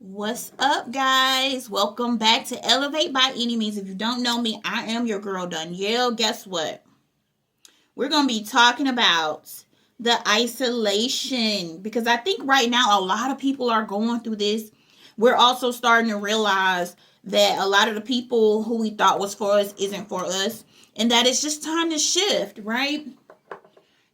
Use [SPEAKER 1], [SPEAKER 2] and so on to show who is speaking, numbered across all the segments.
[SPEAKER 1] What's up, guys? Welcome back to Elevate by Any Means. If you don't know me, I am your girl, Dunyale. Guess what? We're going to be talking about the isolation because I think right now a lot of people are going through this. We're also starting to realize that a lot of the people who we thought was for us isn't for us, and that it's just time to shift, right?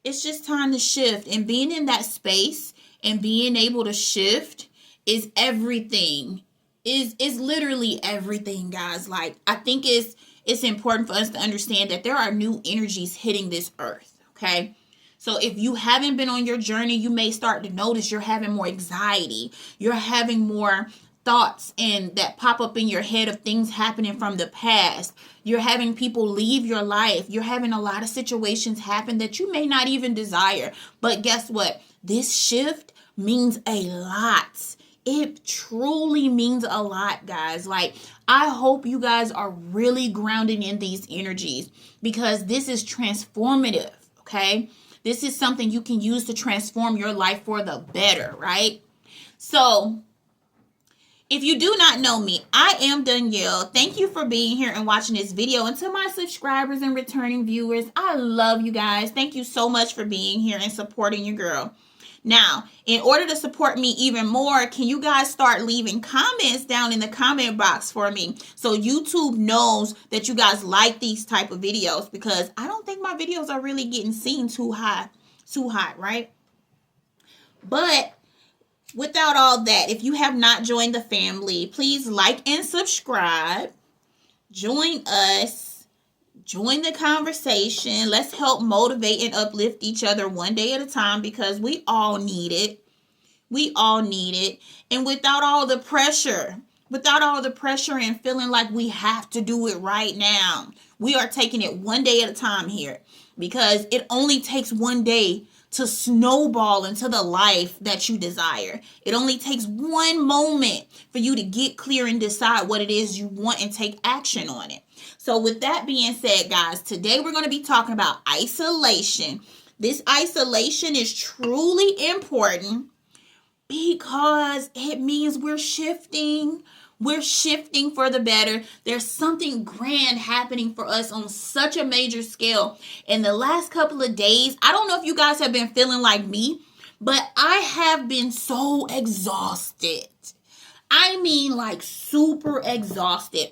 [SPEAKER 1] It's just time to shift, and being in that space and being able to shift is everything. Is literally everything, guys. Like, I think it's important for us to understand that there are new energies hitting this earth, okay? So if you haven't been on your journey, you may start to notice you're having more anxiety. You're having more thoughts and that pop up in your head of things happening from the past. You're having people leave your life. You're having a lot of situations happen that you may not even desire. But guess what? This shift means a lot. It truly means a lot, guys. Like, I hope you guys are really grounded in these energies because this is transformative, okay? This is something you can use to transform your life for the better, right? So, if you do not know me, I am Dunyale. Thank you for being here and watching this video. And to my subscribers and returning viewers, I love you guys. Thank you so much for being here and supporting your girl. Now, in order to support me even more, can you guys start leaving comments down in the comment box for me so YouTube knows that you guys like these type of videos, because I don't think my videos are really getting seen too hot, right? But without all that, if you have not joined the family, please like and subscribe. Join us. Join the conversation. Let's help motivate and uplift each other one day at a time because we all need it. We all need it. And without all the pressure and feeling like we have to do it right now, we are taking it one day at a time here because it only takes one day to snowball into the life that you desire. It only takes one moment for you to get clear and decide what it is you want and take action on it. So with that being said, guys, today we're going to be talking about isolation. This isolation is truly important because it means we're shifting. We're shifting for the better. There's something grand happening for us on such a major scale. In the last couple of days, I don't know if you guys have been feeling like me, but I have been so exhausted. I mean, like, super exhausted.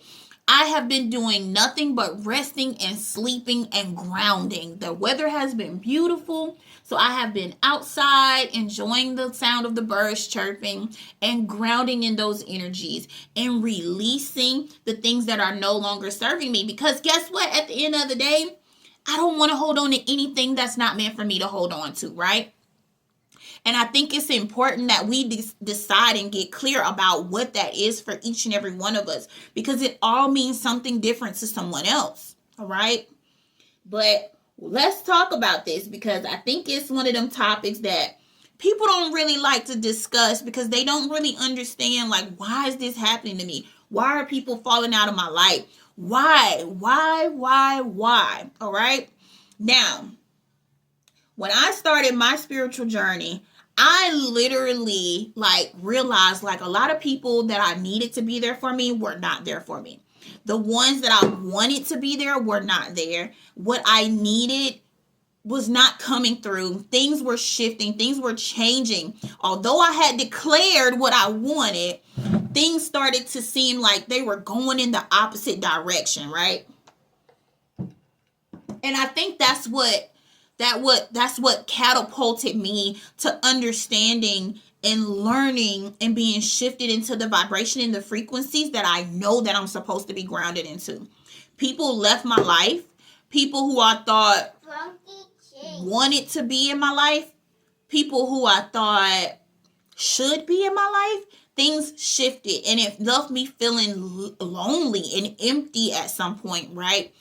[SPEAKER 1] I have been doing nothing but resting and sleeping and grounding. The weather has been beautiful, so I have been outside enjoying the sound of the birds chirping and grounding in those energies and releasing the things that are no longer serving me. Because guess what? At the end of the day, I don't want to hold on to anything that's not meant for me to hold on to, right? And I think it's important that we decide and get clear about what that is for each and every one of us, because it all means something different to someone else. All right. But let's talk about this because I think it's one of them topics that people don't really like to discuss because they don't really understand, like, why is this happening to me? Why are people falling out of my life? Why? All right. Now, when I started my spiritual journey, I literally realized a lot of people that I needed to be there for me were not there for me. The ones that I wanted to be there were not there. What I needed was not coming through. Things were shifting. Things were changing. Although I had declared what I wanted, things started to seem like they were going in the opposite direction, right? And I think that's what catapulted me to understanding and learning and being shifted into the vibration and the frequencies that I know that I'm supposed to be grounded into. People left my life. People who I thought wanted to be in my life. People who I thought should be in my life. Things shifted and it left me feeling lonely and empty at some point, right?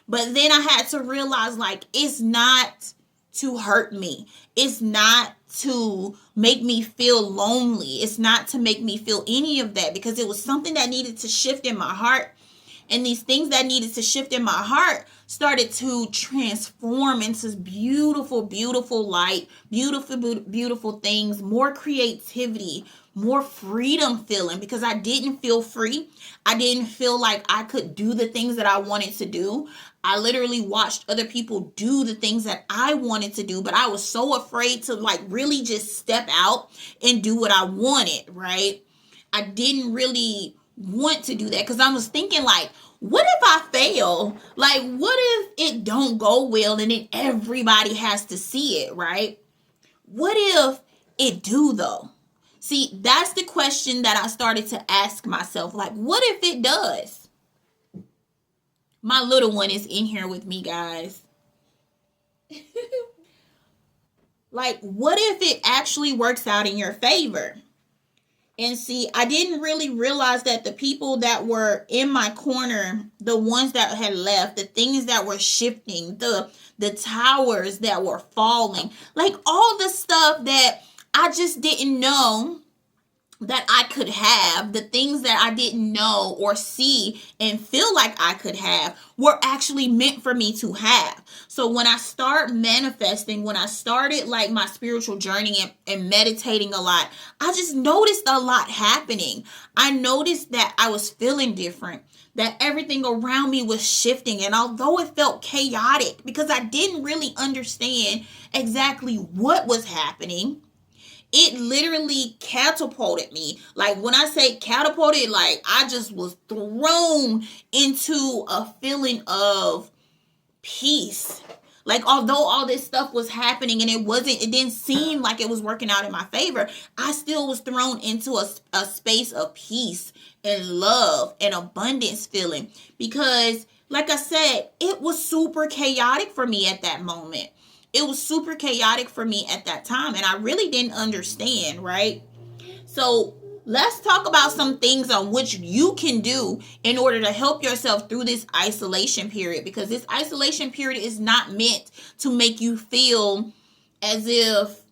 [SPEAKER 1] But then I had to realize, it's not to hurt me. It's not to make me feel lonely. It's not to make me feel any of that, because it was something that needed to shift in my heart. And these things that needed to shift in my heart started to transform into beautiful, beautiful light, beautiful, beautiful things, more creativity, more freedom feeling, because I didn't feel free. I didn't feel like I could do the things that I wanted to do. I literally watched other people do the things that I wanted to do, but I was so afraid to like really just step out and do what I wanted, right? I didn't really want to do that because I was thinking like, what if I fail? Like, what if it don't go well and then everybody has to see it, right? What if it do though? See, that's the question that I started to ask myself. Like, what if it does? My little one is in here with me, guys. Like, what if it actually works out in your favor? And see, I didn't really realize that the people that were in my corner, the ones that had left, the things that were shifting, the towers that were falling, like all the stuff that I just didn't know that I could have, the things that I didn't know or see and feel like I could have were actually meant for me to have. So when I start manifesting, when I started like my spiritual journey and meditating a lot, I just noticed a lot happening. I noticed that I was feeling different, that everything around me was shifting. And although it felt chaotic because I didn't really understand exactly what was happening, it literally catapulted me. Like when I say catapulted, like I just was thrown into a feeling of peace. Like although all this stuff was happening and it didn't seem like it was working out in my favor, I still was thrown into a space of peace and love and abundance feeling. Because like I said, it was super chaotic for me at that moment. It was super chaotic for me at that time, and I really didn't understand, right? So let's talk about some things on which you can do in order to help yourself through this isolation period, because this isolation period is not meant to make you feel as if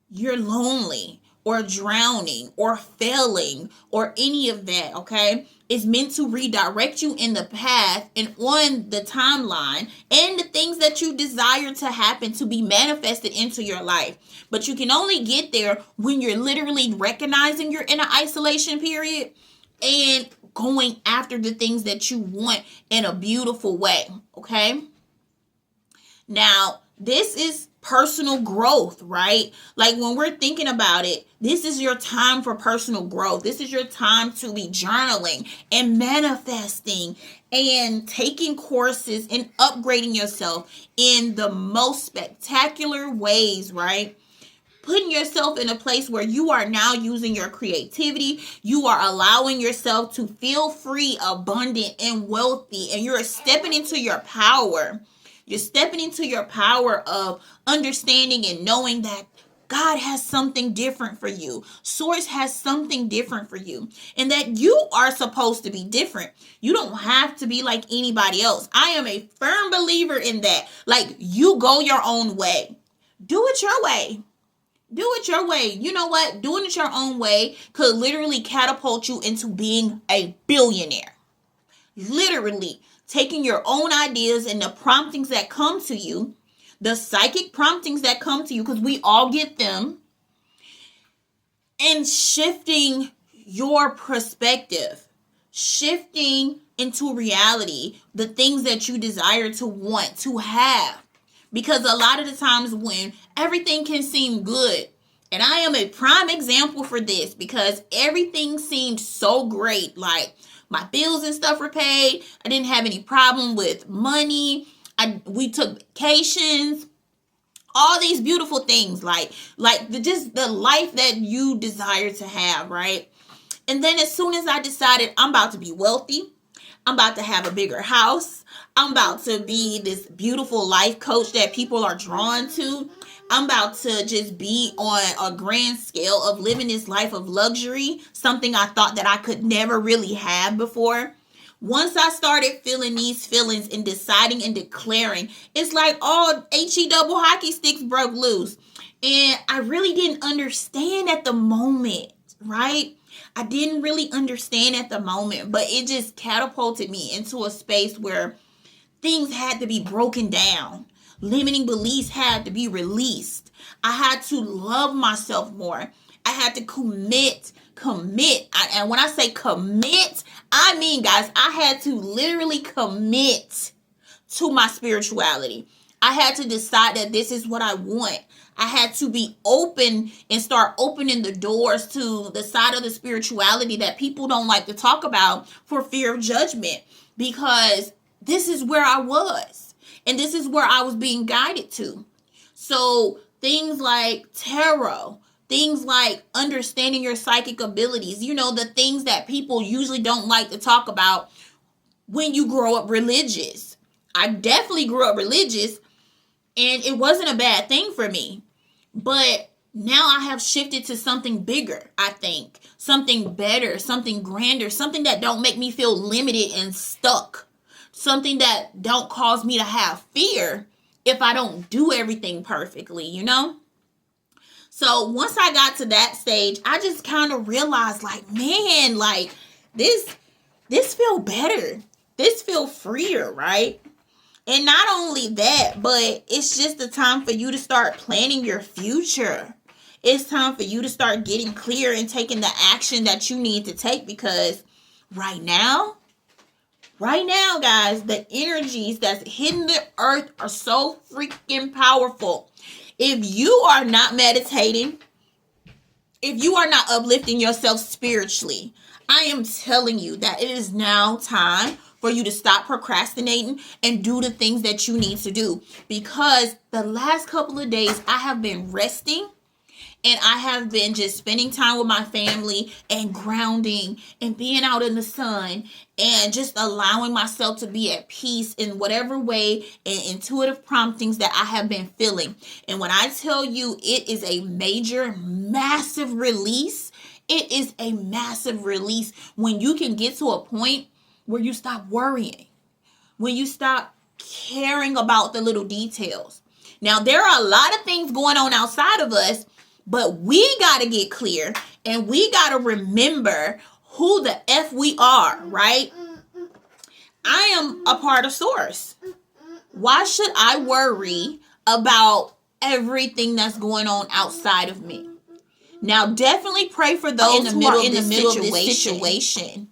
[SPEAKER 1] you're lonely or drowning or failing or any of that, okay? It's meant to redirect you in the path and on the timeline and the things that you desire to happen to be manifested into your life. But you can only get there when you're literally recognizing you're in an isolation period and going after the things that you want in a beautiful way, okay? Now, this is personal growth, right? Like when we're thinking about it, this is your time for personal growth. This is your time to be journaling and manifesting and taking courses and upgrading yourself in the most spectacular ways, right? Putting yourself in a place where you are now using your creativity. You are allowing yourself to feel free, abundant, and wealthy, and you're stepping into your power. You're stepping into your power of understanding and knowing that God has something different for you. Source has something different for you. And that you are supposed to be different. You don't have to be like anybody else. I am a firm believer in that. Like, you go your own way. Do it your way. Do it your way. You know what? Doing it your own way could literally catapult you into being a billionaire. Literally. Taking your own ideas and the promptings that come to you, the psychic promptings that come to you, because we all get them, and shifting your perspective, shifting into reality the things that you desire to want to have. Because a lot of the times when everything can seem good, and I am a prime example for this, because everything seemed so great, like my bills and stuff were paid. I didn't have any problem with money. We took vacations. All these beautiful things, like the life that you desire to have, right? And then as soon as I decided I'm about to be wealthy, I'm about to have a bigger house, I'm about to be this beautiful life coach that people are drawn to, I'm about to just be on a grand scale of living this life of luxury, something I thought that I could never really have before. Once I started feeling these feelings and deciding and declaring, it's like all HE double hockey sticks broke loose. And I really didn't understand at the moment, right? I didn't really understand at the moment, but it just catapulted me into a space where things had to be broken down. Limiting beliefs had to be released. I had to love myself more. I had to commit. And when I say commit, I mean, guys, I had to literally commit to my spirituality. I had to decide that this is what I want. I had to be open and start opening the doors to the side of the spirituality that people don't like to talk about for fear of judgment, because this is where I was and this is where I was being guided to. So things like tarot, things like understanding your psychic abilities, the things that people usually don't like to talk about when you grow up religious. I definitely grew up religious, and it wasn't a bad thing for me. But now I have shifted to something bigger, I think. Something better, something grander, something that don't make me feel limited and stuck. Something that don't cause me to have fear if I don't do everything perfectly, So once I got to that stage, I just kind of realized, man, this feel better. This feel freer, right? And not only that, but it's just the time for you to start planning your future. It's time for you to start getting clear and taking the action that you need to take, because right now, guys, the energies that's hitting the earth are so freaking powerful. If you are not meditating, if you are not uplifting yourself spiritually, I am telling you that it is now time for you to stop procrastinating and do the things that you need to do. Because the last couple of days I have been resting, and I have been just spending time with my family and grounding and being out in the sun and just allowing myself to be at peace in whatever way and intuitive promptings that I have been feeling. And when I tell you it is a major, massive release, it is a massive release when you can get to a point where you stop worrying, when you stop caring about the little details. Now, there are a lot of things going on outside of us, but we got to get clear and we got to remember who the F we are, right? I am a part of Source. Why should I worry about everything that's going on outside of me? Now, definitely pray for those who are in the middle of this situation.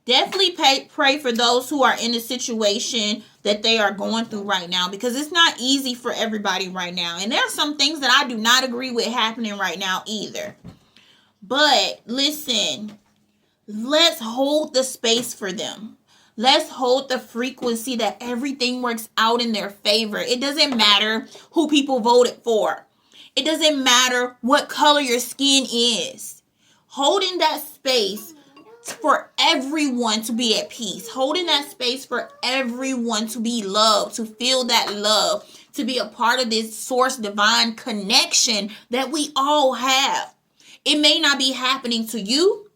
[SPEAKER 1] Definitely pray for those who are in a situation that they are going through right now, because it's not easy for everybody right now. And there are some things that I do not agree with happening right now either. But listen, let's hold the space for them. Let's hold the frequency that everything works out in their favor. It doesn't matter who people voted for. It doesn't matter what color your skin is. Holding that space for everyone to be at peace, holding that space for everyone to be loved, to feel that love, to be a part of this source divine connection that we all have. It may not be happening to you,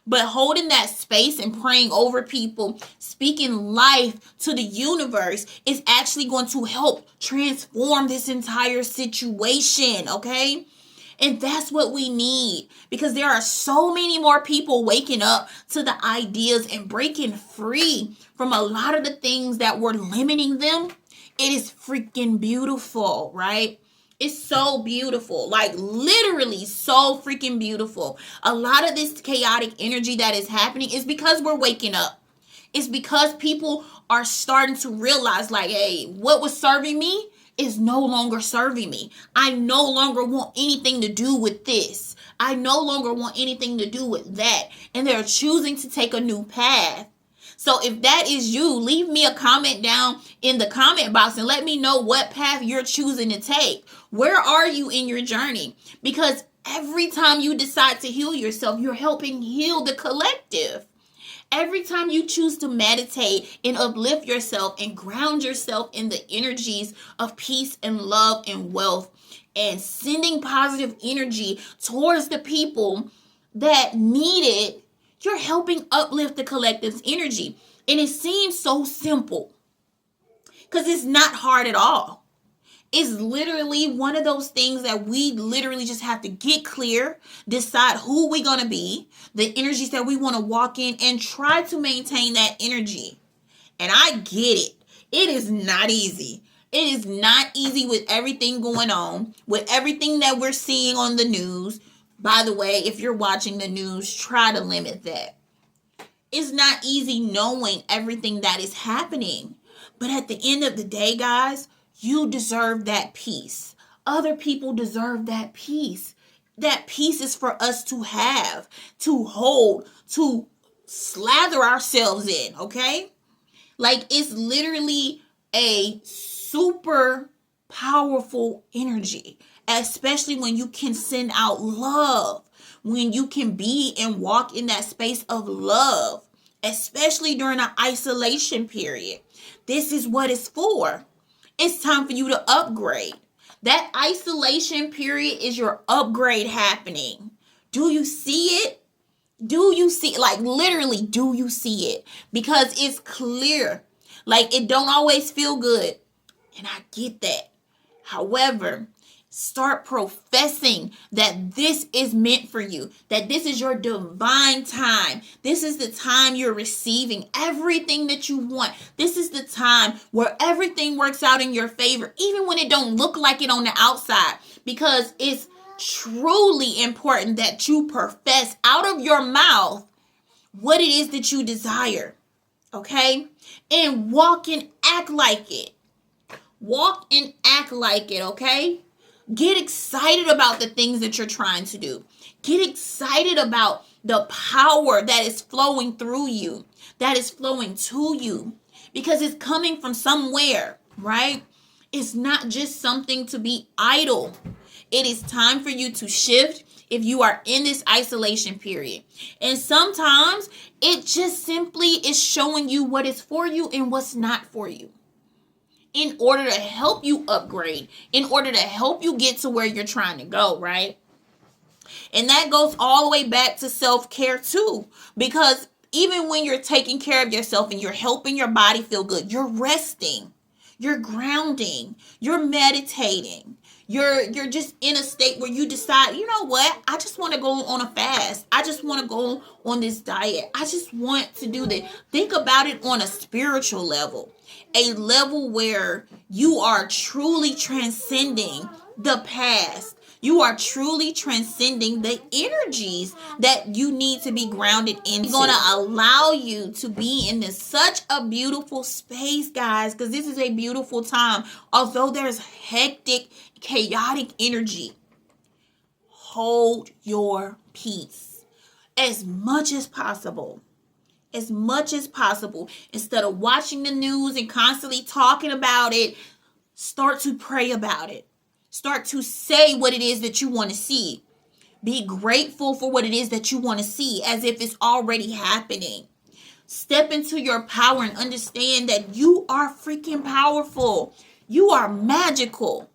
[SPEAKER 1] but holding that space and praying over people, speaking life to the universe is actually going to help transform this entire situation, okay? And that's what we need, because there are so many more people waking up to the ideas and breaking free from a lot of the things that were limiting them. It is freaking beautiful, right? It's so beautiful, like literally so freaking beautiful. A lot of this chaotic energy that is happening is because we're waking up. It's because people are starting to realize, like, hey, what was serving me is no longer serving me. I no longer want anything to do with this. I no longer want anything to do with that. And they're choosing to take a new path. So if that is you, leave me a comment down in the comment box and let me know what path you're choosing to take. Where are you in your journey? Because every time you decide to heal yourself, you're helping heal the collective. Every time you choose to meditate and uplift yourself and ground yourself in the energies of peace and love and wealth, and sending positive energy towards the people that need it, you're helping uplift the collective's energy. And it seems so simple because it's not hard at all. It's literally one of those things that we literally just have to get clear, decide who we're going to be, the energies that we want to walk in, and try to maintain that energy. And I get it. It is not easy. It is not easy with everything going on, with everything that we're seeing on the news. By the way, if you're watching the news, try to limit that. It's not easy knowing everything that is happening. But at the end of the day, guys, you deserve that peace. Other people deserve that peace. That peace is for us to have, to hold, to slather ourselves in, okay? Like, it's literally a super powerful energy, especially when you can send out love, when you can be and walk in that space of love, especially during an isolation period. This is what it's for. It's time for you to upgrade. That isolation period is your upgrade happening. Do you see it? Do you see, like, literally, do you see it? Because it's clear. Like, it don't always feel good. And I get that. However, start professing that this is meant for you, that this is your divine time. This is the time you're receiving everything that you want. This is the time where everything works out in your favor, even when it don't look like it on the outside, because it's truly important that you profess out of your mouth what it is that you desire, okay? And walk and act like it. Walk and act like it, okay? Get excited about the things that you're trying to do. Get excited about the power that is flowing through you, that is flowing to you, because it's coming from somewhere, right? It's not just something to be idle. It is time for you to shift if you are in this isolation period. And sometimes it just simply is showing you what is for you and what's not for you, in order to help you upgrade, in order to help you get to where you're trying to go, right? And that goes all the way back to self-care too, because even when you're taking care of yourself and you're helping your body feel good, you're resting, you're grounding, you're meditating. You're just in a state where you decide, you know what? I just want to go on a fast. I just want to go on this diet. I just want to do that. Think about it on a spiritual level, a level where you are truly transcending the past. You are truly transcending the energies that you need to be grounded in. It's going to allow you to be in such a beautiful space, guys, because this is a beautiful time. Although there's hectic, chaotic energy, hold your peace as much as possible. As much as possible. Instead of watching the news and constantly talking about it, start to pray about it. Start to say what it is that you want to see. Be grateful for what it is that you want to see, as if it's already happening. Step into your power and understand that you are freaking powerful. You are magical.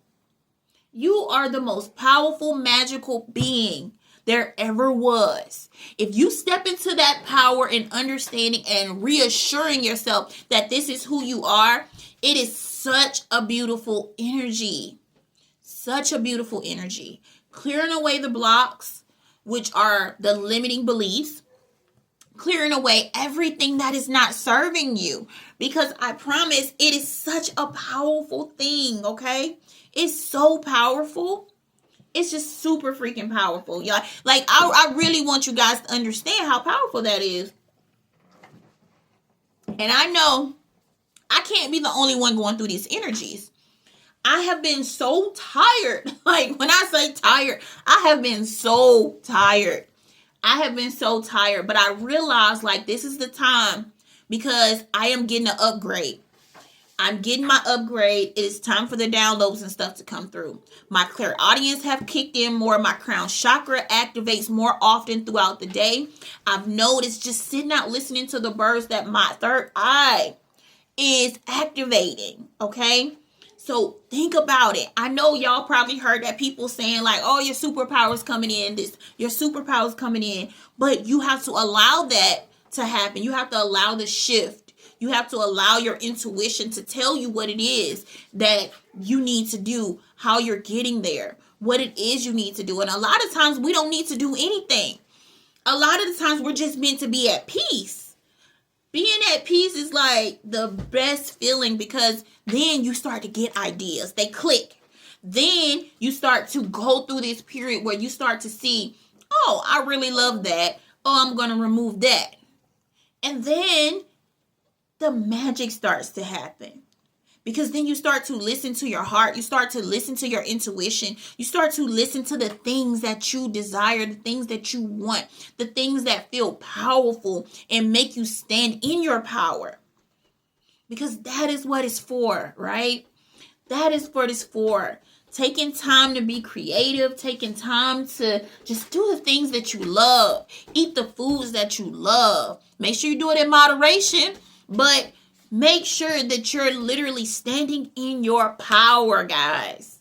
[SPEAKER 1] You are the most powerful, magical being there ever was. If you step into that power and understanding and reassuring yourself that this is who you are, it is such a beautiful energy. Such a beautiful energy. Clearing away the blocks, which are the limiting beliefs. Clearing away everything that is not serving you. Because I promise, it is such a powerful thing, okay? It's so powerful. It's just super freaking powerful. Y'all. Like, I really want you guys to understand how powerful that is. And I know I can't be the only one going through these energies. I have been so tired. Like, when I say tired, I have been so tired. I have been so tired. But I realized, like, this is the time, because I am getting an upgrade. I'm getting my upgrade. It is time for the downloads and stuff to come through. My clairaudience have kicked in more. My crown chakra activates more often throughout the day. I've noticed just sitting out listening to the birds that my third eye is activating. Okay? So think about it. I know y'all probably heard that people saying like, oh, your superpower's coming in, your superpower's coming in. But you have to allow that to happen. You have to allow the shift. You have to allow your intuition to tell you what it is that you need to do, how you're getting there, what it is you need to do. And a lot of times we don't need to do anything. A lot of the times we're just meant to be at peace. Being at peace is like the best feeling, because then you start to get ideas. They click. Then you start to go through this period where you start to see, oh, I really love that. Oh, I'm going to remove that. And then the magic starts to happen. Because then you start to listen to your heart. You start to listen to your intuition. You start to listen to the things that you desire, the things that you want, the things that feel powerful and make you stand in your power. Because that is what it's for, right? That is what it's for. Taking time to be creative, taking time to just do the things that you love. Eat the foods that you love. Make sure you do it in moderation, but make sure that you're literally standing in your power, guys.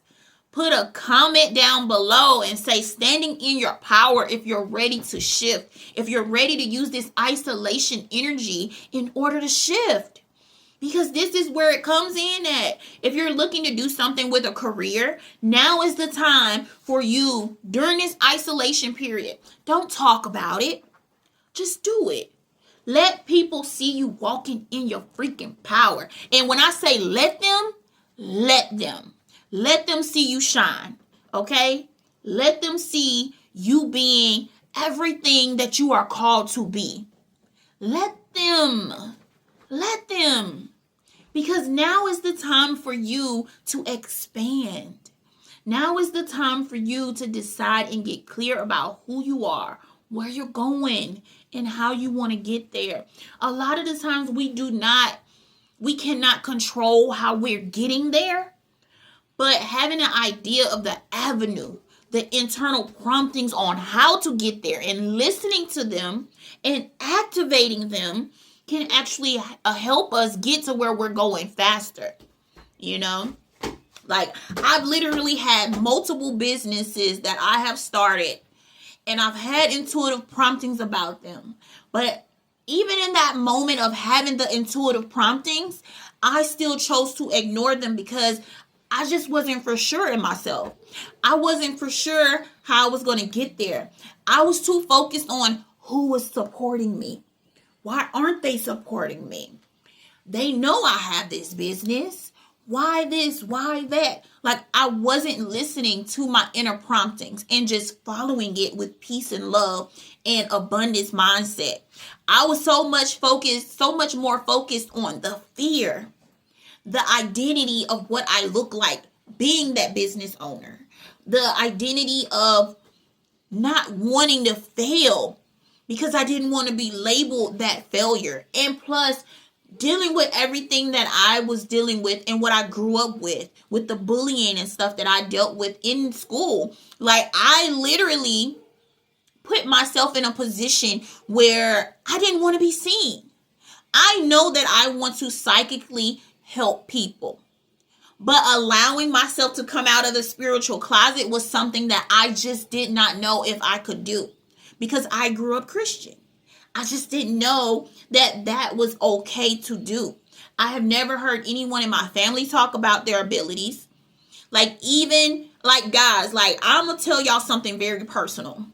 [SPEAKER 1] Put a comment down below and say standing in your power if you're ready to shift. If you're ready to use this isolation energy in order to shift. Because this is where it comes in at. If you're looking to do something with a career, now is the time for you during this isolation period. Don't talk about it. Just do it. Let people see you walking in your freaking power. And when I say let them. Let them see you shine. Okay? Let them see you being everything that you are called to be. Let them. Because now is the time for you to expand. Now is the time for you to decide and get clear about who you are, where you're going, and how you want to get there. A lot of the times we cannot control how we're getting there, but having an idea of the avenue, the internal promptings on how to get there and listening to them and activating them can actually help us get to where we're going faster. You know, like I've literally had multiple businesses that I have started and I've had intuitive promptings about them. But even in that moment of having the intuitive promptings, I still chose to ignore them because I just wasn't for sure in myself. I wasn't for sure how I was going to get there. I was too focused on who was supporting me. Why aren't they supporting me? They know I have this business. Why this? Why that? Like I wasn't listening to my inner promptings and just following it with peace and love and abundance mindset. I was so much more focused on the fear, the identity of what I look like being that business owner, the identity of not wanting to fail because I didn't want to be labeled that failure. And plus, dealing with everything that I was dealing with and what I grew up with the bullying and stuff that I dealt with in school. Like, I literally put myself in a position where I didn't want to be seen. I know that I want to psychically help people. But allowing myself to come out of the spiritual closet was something that I just did not know if I could do. Because I grew up Christian. I just didn't know that that was okay to do. I have never heard anyone in my family talk about their abilities. Like, even, like, guys, like, I'm going to tell y'all something very personal.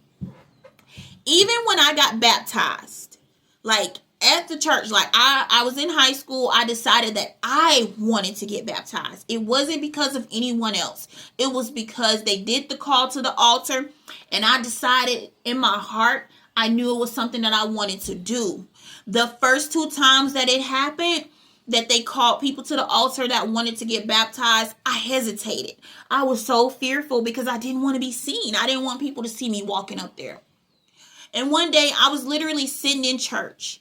[SPEAKER 1] Even when I got baptized, like, at the church, like, I was in high school, I decided that I wanted to get baptized. It wasn't because of anyone else. It was because they did the call to the altar, and I decided in my heart, I knew it was something that I wanted to do. The first 2 times that it happened, that they called people to the altar that wanted to get baptized, I hesitated. I was so fearful because I didn't want to be seen. I didn't want people to see me walking up there. And one day I was literally sitting in church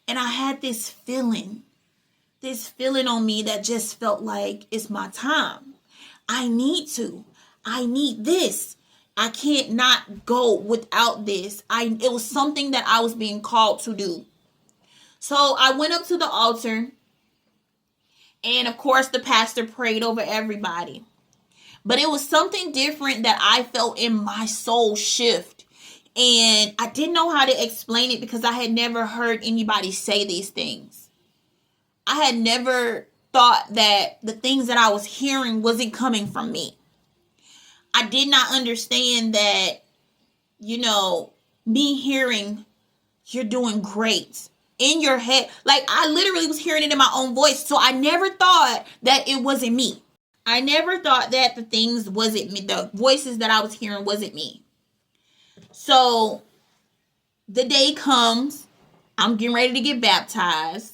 [SPEAKER 1] and I had this feeling on me that just felt like it's my time. I need this. I can't not go without this. It was something that I was being called to do. So I went up to the altar, and of course the pastor prayed over everybody. But it was something different that I felt in my soul shift. And I didn't know how to explain it because I had never heard anybody say these things. I had never thought that the things that I was hearing wasn't coming from me. I did not understand that, me hearing, you're doing great. in your head. Like, I literally was hearing it in my own voice. So I never thought that it wasn't me. I never thought that the things wasn't me. The voices that I was hearing wasn't me. So the day comes. I'm getting ready to get baptized.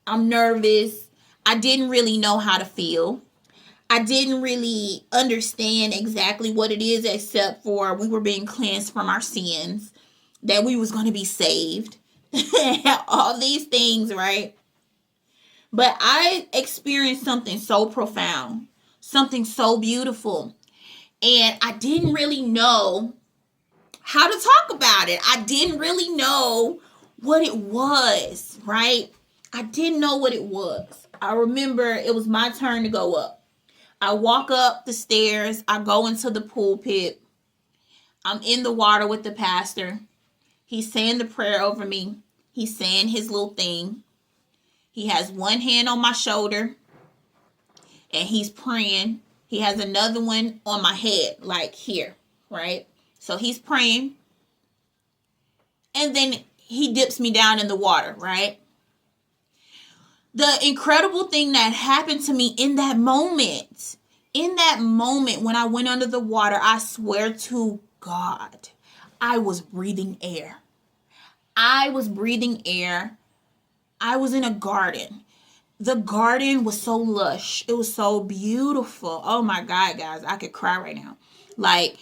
[SPEAKER 1] I'm nervous. I didn't really know how to feel. I didn't really understand exactly what it is, except for we were being cleansed from our sins, that we was going to be saved, all these things, right? But I experienced something so profound, something so beautiful, and I didn't really know how to talk about it. I didn't really know what it was, right? I didn't know what it was. I remember it was my turn to go up. I walk up the stairs. I go into the pulpit. I'm in the water with the pastor. He's saying the prayer over me. He's saying his little thing. He has one hand on my shoulder and he's praying. He has another one on my head, like here, right? So he's praying. And then he dips me down in the water, right? The incredible thing that happened to me in that moment when I went under the water, I swear to God, I was breathing air. I was breathing air. I was in a garden. The garden was so lush. It was so beautiful. Oh my God, guys, I could cry right now. Like,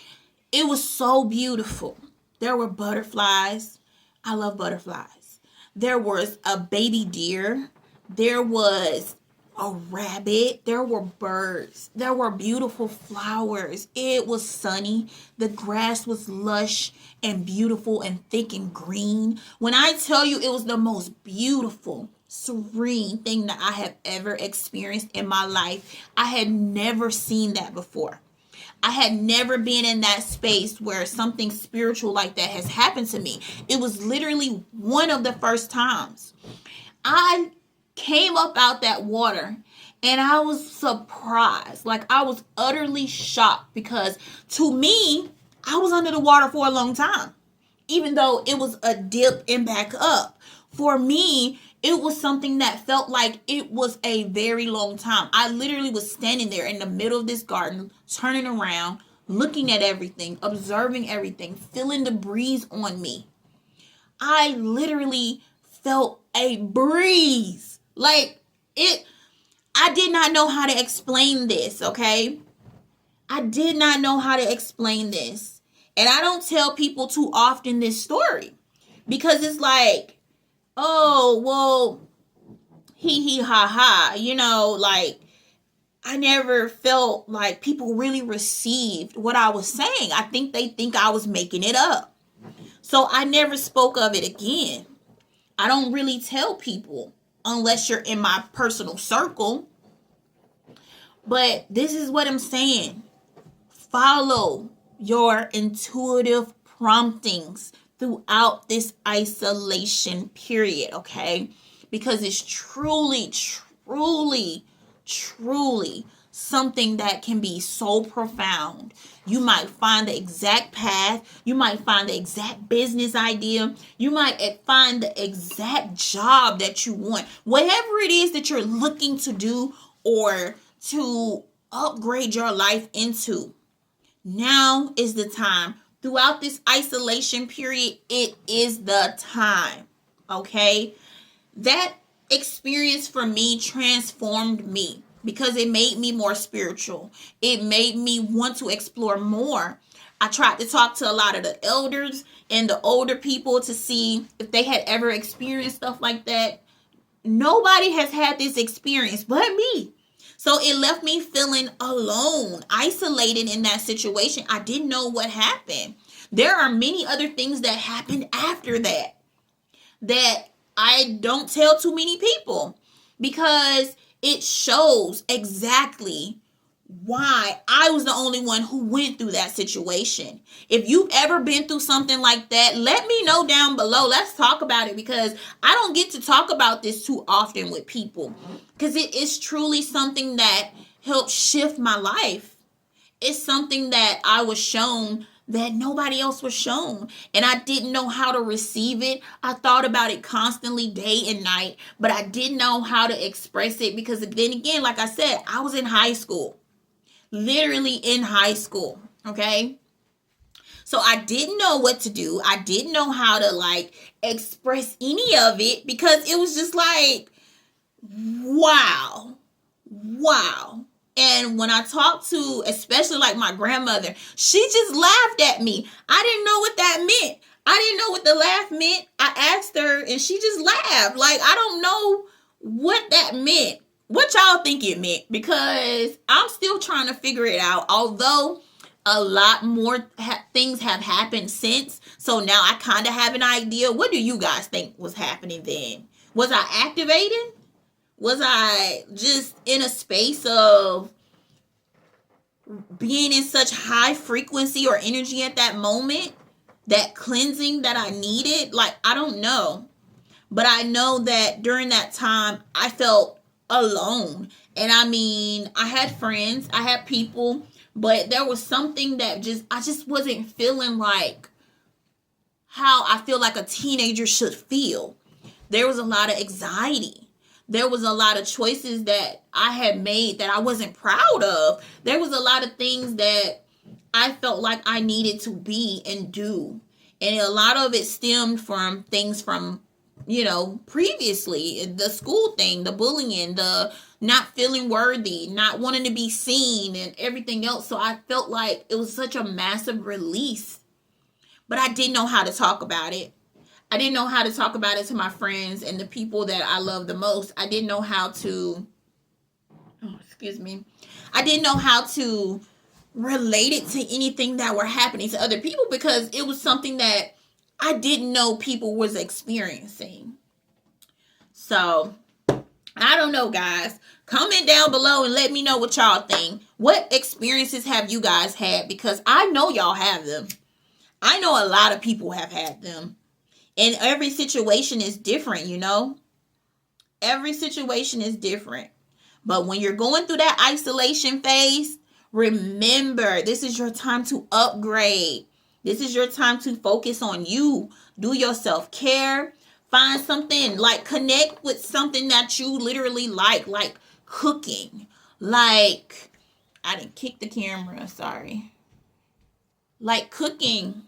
[SPEAKER 1] it was so beautiful. There were butterflies. I love butterflies. There was a baby deer. There was a rabbit. There were birds. There were beautiful flowers. It was sunny. The grass was lush and beautiful and thick and green. When I tell you, it was the most beautiful, serene thing that I have ever experienced in my life. I had never seen that before. I had never been in that space where something spiritual like that has happened to me. It was literally one of the first times. I came up out that water and I was surprised. Like, I was utterly shocked because to me, I was under the water for a long time. Even though it was a dip and back up. For me, it was something that felt like it was a very long time. I literally was standing there in the middle of this garden, turning around, looking at everything, observing everything, feeling the breeze on me. I literally felt a breeze. Like, I did not know how to explain this, okay? I did not know how to explain this. And I don't tell people too often this story because it's like, oh, well, hee ha ha, like, I never felt like people really received what I was saying. I think they think I was making it up. So I never spoke of it again. I don't really tell people unless you're in my personal circle. But this is what I'm saying. Follow your intuitive promptings throughout this isolation period, okay? Because it's truly, truly, truly something that can be so profound. You might find the exact path. You might find the exact business idea. You might find the exact job that you want. Whatever it is that you're looking to do or to upgrade your life into. Now is the time. Throughout this isolation period, it is the time. Okay? That experience for me transformed me because it made me more spiritual. It made me want to explore more. I tried to talk to a lot of the elders and the older people to see if they had ever experienced stuff like that. Nobody has had this experience but me. So it left me feeling alone, isolated in that situation. I didn't know what happened. There are many other things that happened after that I don't tell too many people because it shows exactly why I was the only one who went through that situation. If you've ever been through something like that, let me know down below. Let's talk about it because I don't get to talk about this too often with people because it is truly something that helped shift my life. It's something that I was shown that nobody else was shown. And I didn't know how to receive it. I thought about it constantly, day and night, but I didn't know how to express it because then again, like I said, I was in high school. Literally in high school. Okay. So I didn't know what to do. I didn't know how to like express any of it because it was just like, wow. Wow. And when I talked to, especially like my grandmother, she just laughed at me. I didn't know what that meant. I didn't know what the laugh meant. I asked her and she just laughed. Like, I don't know what that meant. What y'all think it meant? Because I'm still trying to figure it out. Although a lot more things have happened since. So now I kind of have an idea. What do you guys think was happening then? Was I activating? Was I just in a space of being in such high frequency or energy at that moment? That cleansing that I needed? Like, I don't know. But I know that during that time, I felt alone. And I mean, I had friends, I had people, but there was something that I just wasn't feeling like how I feel like a teenager should feel. There was a lot of anxiety. There was a lot of choices that I had made that I wasn't proud of. There was a lot of things that I felt like I needed to be and do. And a lot of it stemmed from things from, previously. The school thing, the bullying, the not feeling worthy, not wanting to be seen, and everything else. So I felt like it was such a massive release. But I didn't know how to talk about it. I didn't know how to talk about it to my friends and the people that I love the most. I didn't know how to, I didn't know how to relate it to anything that were happening to other people because it was something that I didn't know people was experiencing. So, I don't know, guys. Comment down below and let me know what y'all think. What experiences have you guys had? Because I know y'all have them. I know a lot of people have had them. And every situation is different, Every situation is different. But when you're going through that isolation phase, remember, this is your time to upgrade. This is your time to focus on you. Do your self-care. Find something, like connect with something that you literally like cooking. Like, I didn't kick the camera, sorry. Like cooking.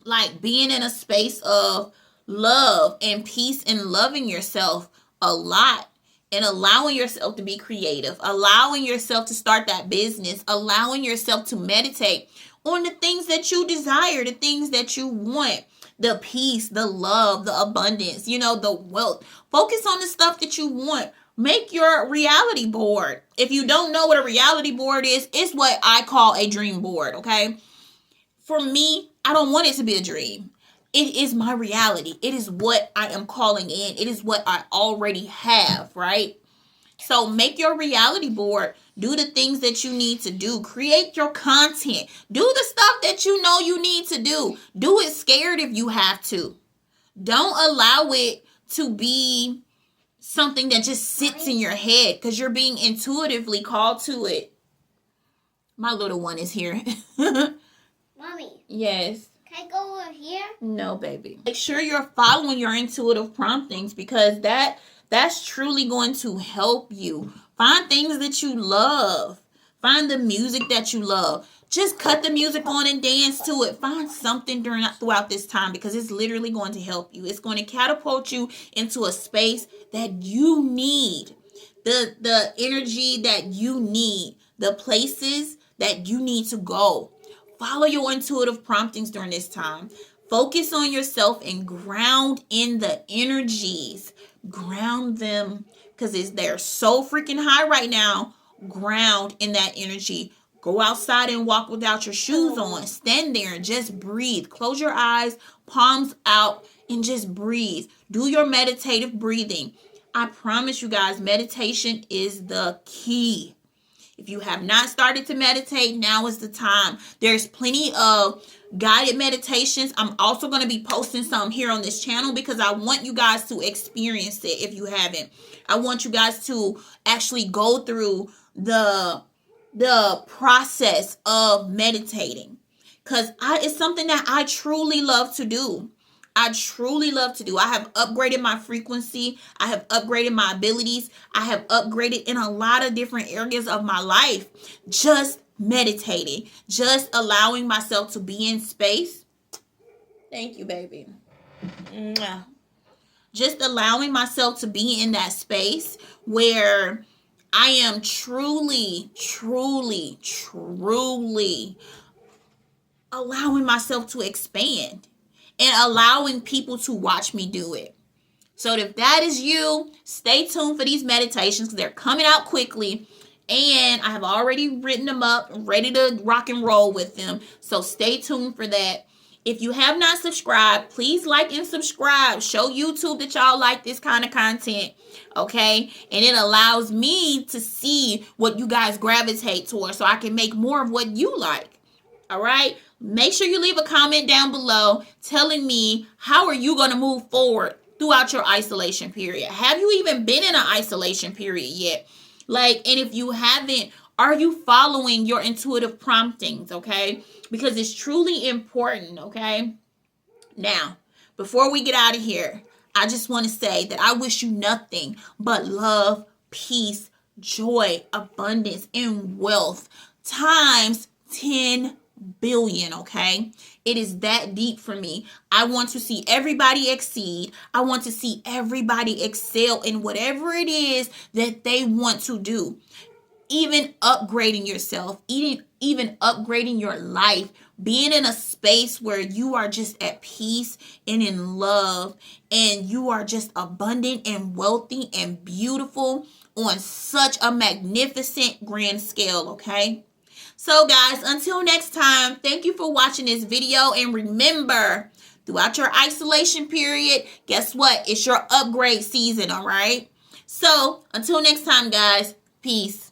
[SPEAKER 1] Like being in a space of love and peace and loving yourself a lot and allowing yourself to be creative, allowing yourself to start that business, allowing yourself to meditate on the things that you desire, the things that you want, the peace, the love, the abundance, the wealth. Focus on the stuff that you want. Make your reality board. If you don't know what a reality board is, it's what I call a dream board, okay? For me, I don't want it to be a dream. It is my reality. It is what I am calling in. It is what I already have, right? So make your reality board. Do the things that you need to do. Create your content. Do the stuff that you know you need to do. Do it scared if you have to. Don't allow it to be something that just sits in your head because you're being intuitively called to it. My little one is here.
[SPEAKER 2] Mommy.
[SPEAKER 1] Yes.
[SPEAKER 2] Can I go over here?
[SPEAKER 1] No, baby. Make sure you're following your intuitive promptings because that's truly going to help you. Find things that you love. Find the music that you love. Just cut the music on and dance to it. Find something throughout this time because it's literally going to help you. It's going to catapult you into a space that you need. The energy that you need. The places that you need to go. Follow your intuitive promptings during this time. Focus on yourself and ground in the energies. Ground them because they're so freaking high right now. Ground in that energy. Go outside and walk without your shoes on. Stand there and just breathe. Close your eyes, palms out, and just breathe. Do your meditative breathing. I promise you guys, meditation is the key. If you have not started to meditate, now is the time. There's plenty of guided meditations. I'm also going to be posting some here on this channel because I want you guys to experience it if you haven't. I want you guys to actually go through the process of meditating. because it's something that I truly love to do. I truly love to do. I have upgraded my frequency. I have upgraded my abilities. I have upgraded in a lot of different areas of my life. Just meditating, just allowing myself to be in space. Thank you, baby. Just allowing myself to be in that space where I am truly, truly, truly allowing myself to expand and allowing people to watch me do it. So if that is you, stay tuned for these meditations because they're coming out quickly. And I have already written them up, ready to rock and roll with them. So stay tuned for that. If you have not subscribed, please like and subscribe. Show YouTube that y'all like this kind of content, okay? And it allows me to see what you guys gravitate towards so I can make more of what you like, all right? Make sure you leave a comment down below telling me how are you going to move forward throughout your isolation period. Have you even been in an isolation period yet? And if you haven't, are you following your intuitive promptings, okay? Because it's truly important, okay? Now, before we get out of here, I just want to say that I wish you nothing but love, peace, joy, abundance, and wealth times 10 billion, okay? It is that deep for me. I want to see everybody exceed. I want to see everybody excel in whatever it is that they want to do. Even upgrading yourself, even upgrading your life, being in a space where you are just at peace and in love and you are just abundant and wealthy and beautiful on such a magnificent grand scale, okay? So guys, until next time, thank you for watching this video. And remember, throughout your isolation period, guess what? It's your upgrade season, all right? So until next time, guys, peace.